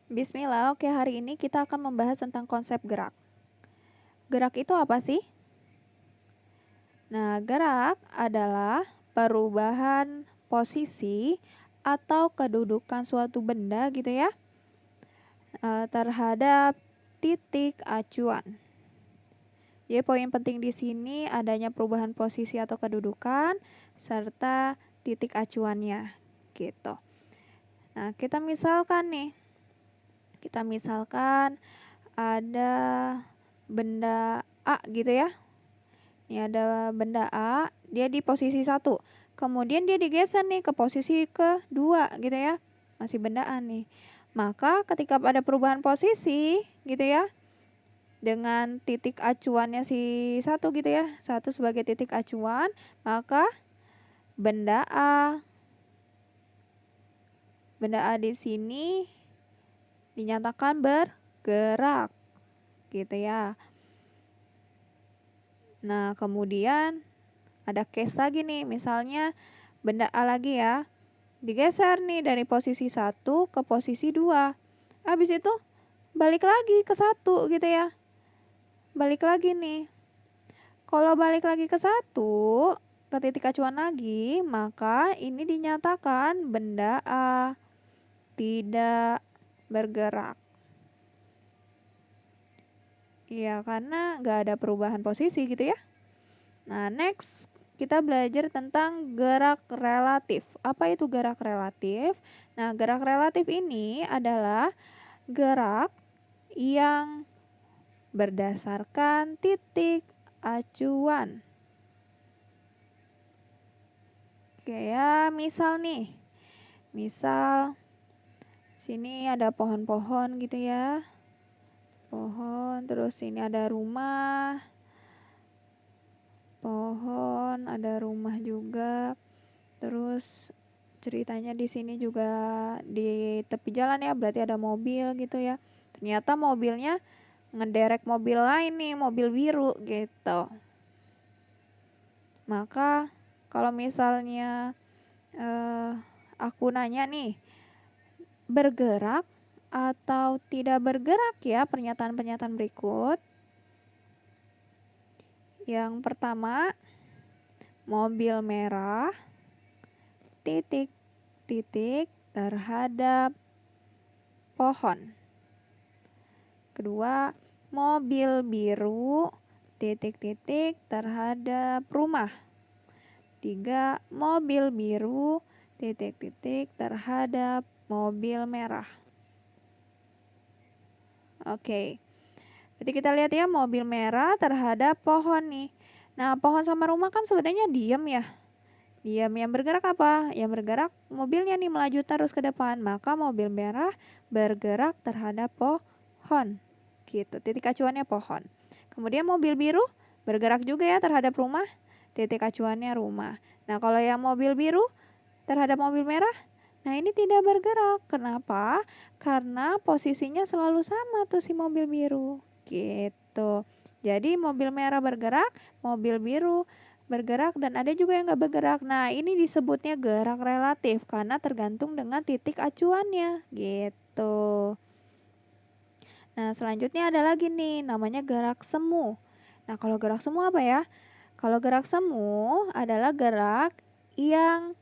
Bismillah, oke hari ini kita akan membahas tentang konsep gerak. Gerak itu apa sih? Nah, gerak adalah perubahan posisi atau kedudukan suatu benda gitu ya, terhadap titik acuan. Jadi poin penting di sini adanya perubahan posisi atau kedudukan serta titik acuannya gitu. Nah, kita misalkan ada benda A gitu ya. Ini ada benda A, dia di posisi 1. Kemudian dia digeser nih ke posisi kedua gitu ya. Masih benda A nih. Maka ketika ada perubahan posisi gitu ya, dengan titik acuannya si 1 gitu ya. 1 sebagai titik acuan, maka benda A di sini dinyatakan bergerak gitu ya. Nah, kemudian ada case lagi nih, misalnya benda A lagi ya, digeser nih dari posisi 1 ke posisi 2. Habis itu balik lagi ke 1 gitu ya. Balik lagi nih. Kalau balik lagi ke 1, ke titik acuan lagi, maka ini dinyatakan benda A tidak bergerak. Ya, karena nggak ada perubahan posisi gitu ya. Nah, next kita belajar tentang gerak relatif. Apa itu gerak relatif? Nah, gerak relatif ini adalah gerak yang berdasarkan titik acuan. Kayak misal nih, sini ada pohon-pohon gitu ya. Pohon, terus sini ada rumah. Pohon, ada rumah juga. Terus ceritanya di sini juga di tepi jalan ya, berarti ada mobil gitu ya. Ternyata mobilnya ngederek mobil lain nih, mobil biru gitu. Maka kalau misalnya aku nanya nih, bergerak atau tidak bergerak ya pernyataan-pernyataan berikut. Yang pertama, mobil merah titik-titik terhadap pohon. Kedua, mobil biru titik-titik terhadap rumah. 3, mobil biru titik-titik terhadap mobil merah. Oke. Jadi kita lihat ya, mobil merah terhadap pohon nih. Nah, pohon sama rumah kan sebenarnya diam ya. Diam, yang bergerak apa? Yang bergerak mobilnya nih melaju terus ke depan. Maka mobil merah bergerak terhadap pohon. Gitu, titik acuannya pohon. Kemudian mobil biru bergerak juga ya terhadap rumah. Titik acuannya rumah. Nah, kalau yang mobil biru terhadap mobil merah, nah ini tidak bergerak. Kenapa? Karena posisinya selalu sama tuh si mobil biru. Gitu. Jadi mobil merah bergerak, mobil biru bergerak, dan ada juga yang nggak bergerak. Nah, ini disebutnya gerak relatif karena tergantung dengan titik acuannya. Gitu. Nah, selanjutnya ada lagi nih, namanya gerak semu. Nah, kalau gerak semu apa ya? Kalau gerak semu adalah gerak yang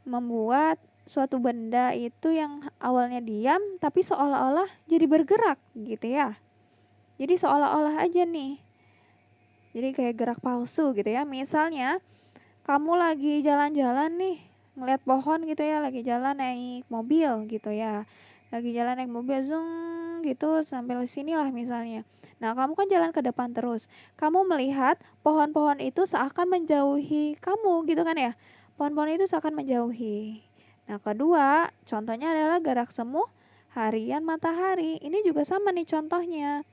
membuat suatu benda itu yang awalnya diam tapi seolah-olah jadi bergerak gitu ya. Jadi seolah-olah aja nih. Jadi kayak gerak palsu gitu ya. Misalnya kamu lagi jalan-jalan nih, ngeliat pohon gitu ya, lagi jalan naik mobil gitu ya. Lagi jalan naik mobil zoom gitu sampai sini lah misalnya. Nah, kamu kan jalan ke depan terus. Kamu melihat pohon-pohon itu seakan menjauhi kamu gitu kan ya. Pohon-pohon itu seakan menjauhi. Nah, kedua, contohnya adalah gerak semu harian matahari. Ini juga sama nih contohnya.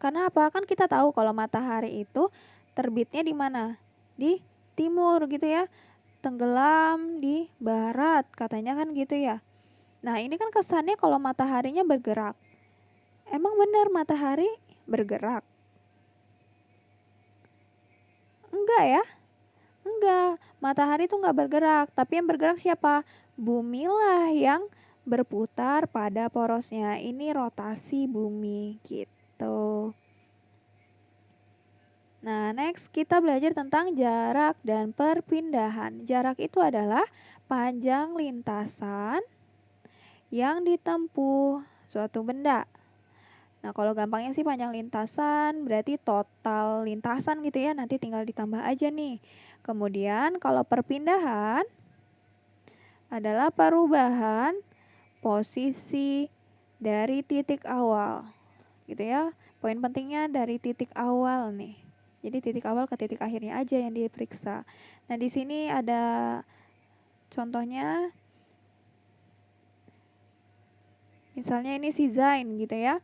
Karena apa? Kan kita tahu kalau matahari itu terbitnya di mana? Di timur gitu ya. Tenggelam di barat, katanya kan gitu ya. Nah, ini kan kesannya kalau mataharinya bergerak. Emang benar matahari bergerak? Enggak ya? Enggak. Matahari itu enggak bergerak, tapi yang bergerak siapa? Bumi lah yang berputar pada porosnya. Ini rotasi bumi gitu. Nah, next kita belajar tentang jarak dan perpindahan. Jarak itu adalah panjang lintasan yang ditempuh suatu benda. Nah, kalau gampangnya sih panjang lintasan berarti total lintasan gitu ya. Nanti tinggal ditambah aja nih. Kemudian kalau perpindahan adalah perubahan posisi dari titik awal. Gitu ya. Poin pentingnya dari titik awal nih. Jadi titik awal ke titik akhirnya aja yang diperiksa. Nah, di sini ada contohnya. Misalnya ini si Zain gitu ya.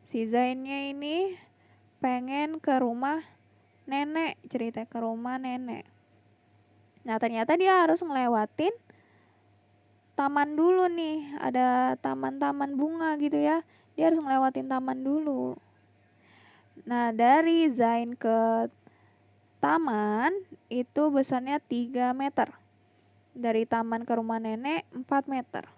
Si Zainnya ini pengen ke rumah nenek, cerita ke rumah nenek. Nah, ternyata dia harus ngelewatin taman dulu nih. Ada taman-taman bunga gitu ya. Dia harus ngelewatin taman dulu. Nah, dari Zain ke taman itu besarnya 3 meter. Dari taman ke rumah nenek 4 meter.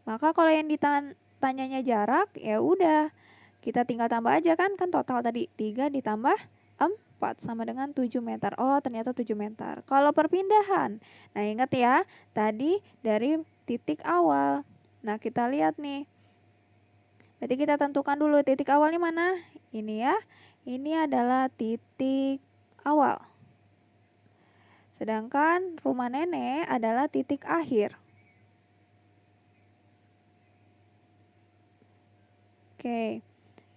Maka kalau yang ditanyanya jarak, ya udah. Kita tinggal tambah aja kan total tadi 3 ditambah 4 sama dengan 7 meter. Oh, ternyata 7 meter. Kalau perpindahan, nah ingat ya, tadi dari titik awal. Nah, kita lihat nih. Berarti kita tentukan dulu titik awalnya mana? Ini ya. Ini adalah titik awal. Sedangkan rumah nenek adalah titik akhir. Oke.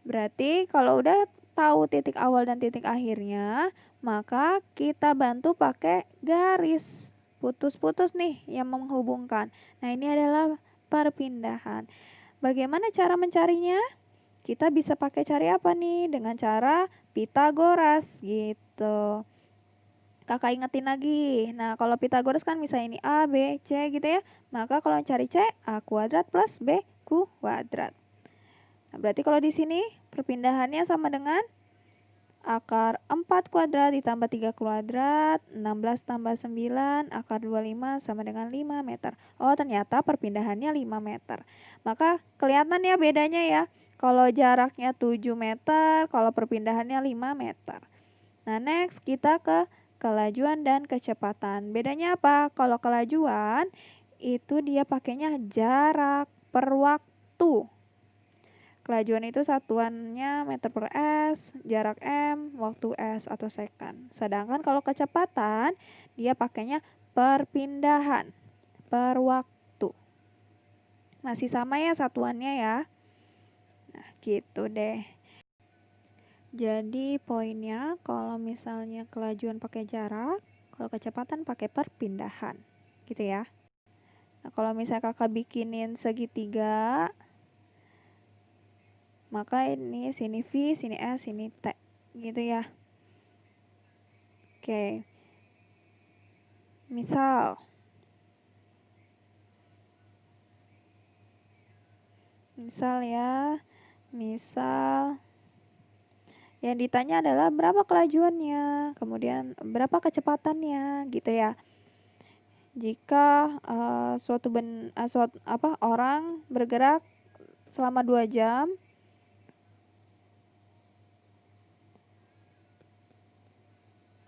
Berarti kalau udah tahu titik awal dan titik akhirnya, maka kita bantu pakai garis putus-putus nih yang menghubungkan. Nah, ini adalah perpindahan. Bagaimana cara mencarinya? Kita bisa pakai cari apa nih? Dengan cara Pitagoras gitu. Kakak ingetin lagi. Nah, kalau Pitagoras kan misalnya ini A, B, C gitu ya. Maka kalau cari C, A kuadrat plus B kuadrat. Nah, berarti kalau di sini perpindahannya sama dengan akar 4 kuadrat ditambah 3 kuadrat, 16 tambah 9, akar 25 sama dengan 5 meter. Oh, ternyata perpindahannya 5 meter. Maka kelihatan ya bedanya ya. Kalau jaraknya 7 meter, kalau perpindahannya 5 meter. Nah, next kita ke kelajuan dan kecepatan. Bedanya apa? Kalau kelajuan itu dia pakainya jarak per waktu. Kelajuan itu satuannya meter per s, jarak m, waktu s atau second. Sedangkan kalau kecepatan, dia pakainya perpindahan per waktu. Masih sama ya satuannya ya. Nah, gitu deh. Jadi poinnya kalau misalnya kelajuan pakai jarak, kalau kecepatan pakai perpindahan. Gitu ya. Nah, kalau misalnya kakak bikinin segitiga, maka ini sini V, sini S, sini T gitu ya. Oke. Misal ya. Misal yang ditanya adalah berapa kelajuannya, kemudian berapa kecepatannya gitu ya. Jika orang bergerak selama 2 jam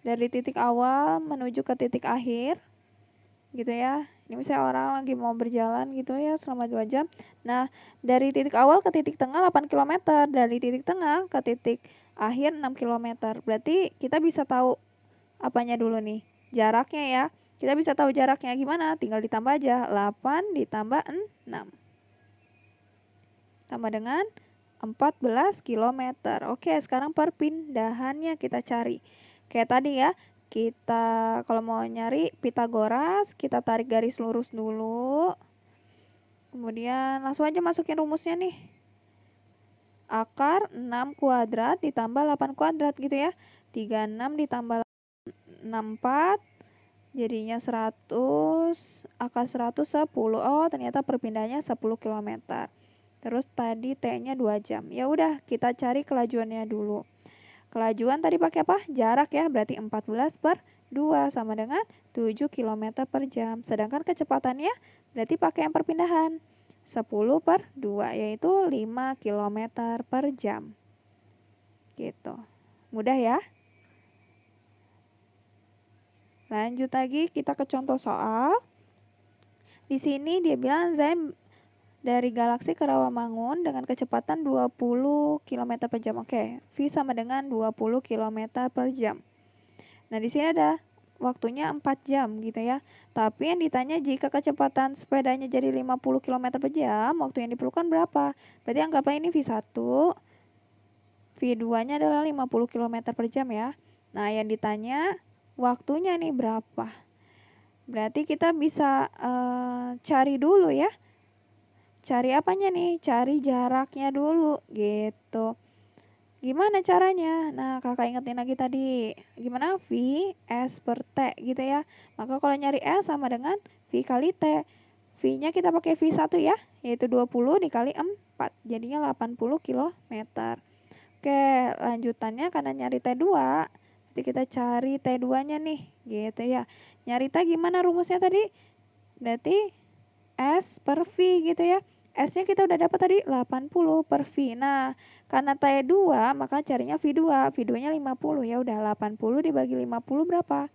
dari titik awal menuju ke titik akhir gitu ya. Ini misalnya orang lagi mau berjalan gitu ya selama 2 jam. Nah, dari titik awal ke titik tengah 8 km, dari titik tengah ke titik akhir 6 km. Berarti kita bisa tahu apanya dulu nih? Jaraknya ya. Kita bisa tahu jaraknya gimana? Tinggal ditambah aja. 8 ditambah 6. Tambah dengan 14 km. Oke, sekarang perpindahannya kita cari. Kayak tadi ya, kita kalau mau nyari Pitagoras, kita tarik garis lurus dulu. Kemudian langsung aja masukin rumusnya nih. Akar 6 kuadrat ditambah 8 kuadrat gitu ya. 36 ditambah 64 jadinya 100, akar 100 10. Oh, ternyata perpindahannya 10 km. Terus tadi T-nya 2 jam. Ya udah, kita cari kelajuannya dulu. Kelajuan tadi pakai apa? Jarak ya, berarti 14 per 2 sama dengan 7 km per jam. Sedangkan kecepatannya berarti pakai yang perpindahan. 10 per 2, yaitu 5 km per jam. Gitu. Mudah ya? Lanjut lagi, kita ke contoh soal. Di sini dia bilang Zain dari galaksi ke Rawamangun dengan kecepatan 20 km per jam. Oke, V sama dengan 20 km per jam. Nah, di sini ada waktunya 4 jam gitu ya. Tapi yang ditanya jika kecepatan sepedanya jadi 50 km per jam, waktu yang diperlukan berapa? Berarti anggaplah ini V1, V2-nya adalah 50 km per jam ya. Nah, yang ditanya waktunya nih berapa? Berarti kita bisa cari dulu ya. Cari apanya nih? Cari jaraknya dulu gitu. Gimana caranya? Nah, kakak ingetin lagi tadi. Gimana? V S per T gitu ya. Maka kalau nyari S sama dengan V kali T. V-nya kita pakai V1 ya, yaitu 20 dikali 4. Jadinya 80 km. Oke, lanjutannya karena nyari T2, jadi kita cari T2-nya nih, gitu ya. Nyari T gimana rumusnya tadi? Berarti S per V gitu ya. S-nya kita udah dapat tadi 80 per V. Nah, karena T2 maka carinya V2. V2-nya 50 ya udah 80 dibagi 50 berapa?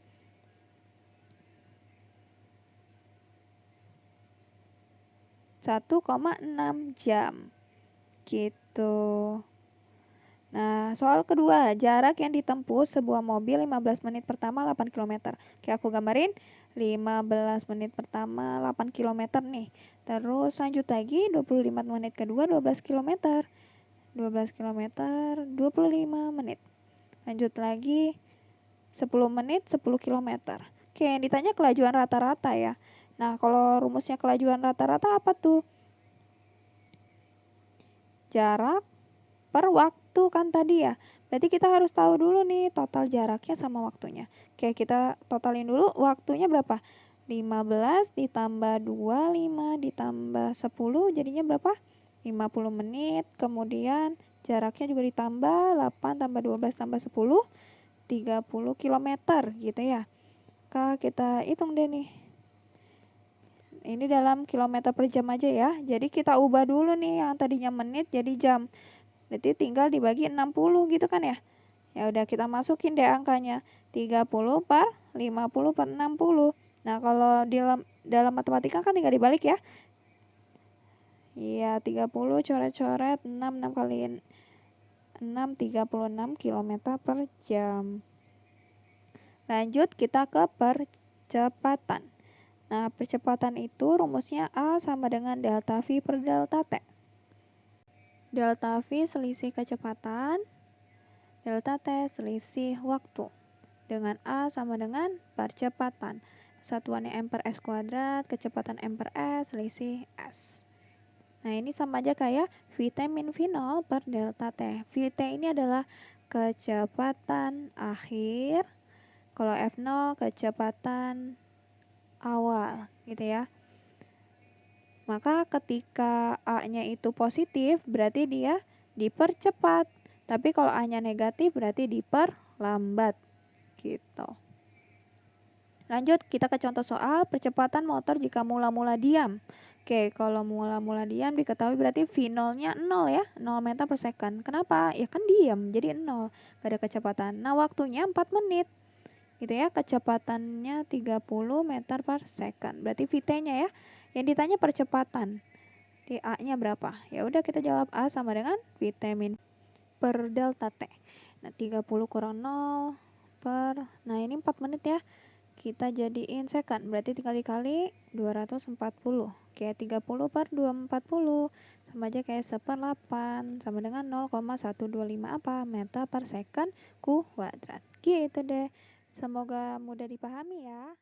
1,6 jam. Gitu. Nah, soal kedua, jarak yang ditempuh sebuah mobil 15 menit pertama 8 km. Oke, aku gambarin 15 menit pertama 8 km nih. Terus lanjut lagi 25 menit kedua 12 km. 12 km 25 menit. Lanjut lagi 10 menit 10 km. Oke, yang ditanya kelajuan rata-rata ya. Nah, kalau rumusnya kelajuan rata-rata apa tuh? Jarak per waktu kan tadi ya. Berarti kita harus tahu dulu nih total jaraknya sama waktunya. Oke, kita totalin dulu waktunya berapa? 15 ditambah 25 ditambah 10 jadinya berapa? 50 menit. Kemudian jaraknya juga ditambah 8 tambah 12 tambah 10 30 km gitu ya. Kak, kita hitung deh nih. Ini dalam kilometer per jam aja ya. Jadi kita ubah dulu nih yang tadinya menit jadi jam. Berarti tinggal dibagi 60 gitu kan ya. Ya udah kita masukin deh angkanya. 30 per 50 per 60. Nah, kalau dalam matematika kan tinggal dibalik ya. Iya, 30 coret-coret 6 kali 6 36 km per jam. Lanjut kita ke percepatan. Nah, percepatan itu rumusnya A sama dengan delta V per delta T. Delta V selisih kecepatan, delta T selisih waktu. Dengan A sama dengan percepatan. Satuannya M per S kuadrat, kecepatan M per S, selisih S. Nah, ini sama aja kayak Vt min V0 per delta T. Vt ini adalah kecepatan akhir. Kalau F0 kecepatan awal gitu ya. Maka ketika A-nya itu positif berarti dia dipercepat. Tapi kalau A-nya negatif berarti diperlambat gitu. Lanjut kita ke contoh soal percepatan motor jika mula-mula diam. Oke, kalau mula-mula diam diketahui berarti V0-nya 0 ya, 0 meter per second. Kenapa? Ya kan diam, jadi 0. Gak ada kecepatan. Nah, waktunya 4 menit. Gitu ya, kecepatannya 30 meter per second. Berarti Vt-nya ya. Yang ditanya percepatan. Di A-nya berapa? Ya udah kita jawab A sama dengan Vt min per delta T. Nah, 30 kurang 0 per, nah ini 4 menit ya. Kita jadiin second, berarti tinggal dikali 240. Oke, 30 per 240 sama aja kayak 1/8 sama dengan 0,125 apa? Meter per second kuadrat. Gitu deh. Semoga mudah dipahami ya.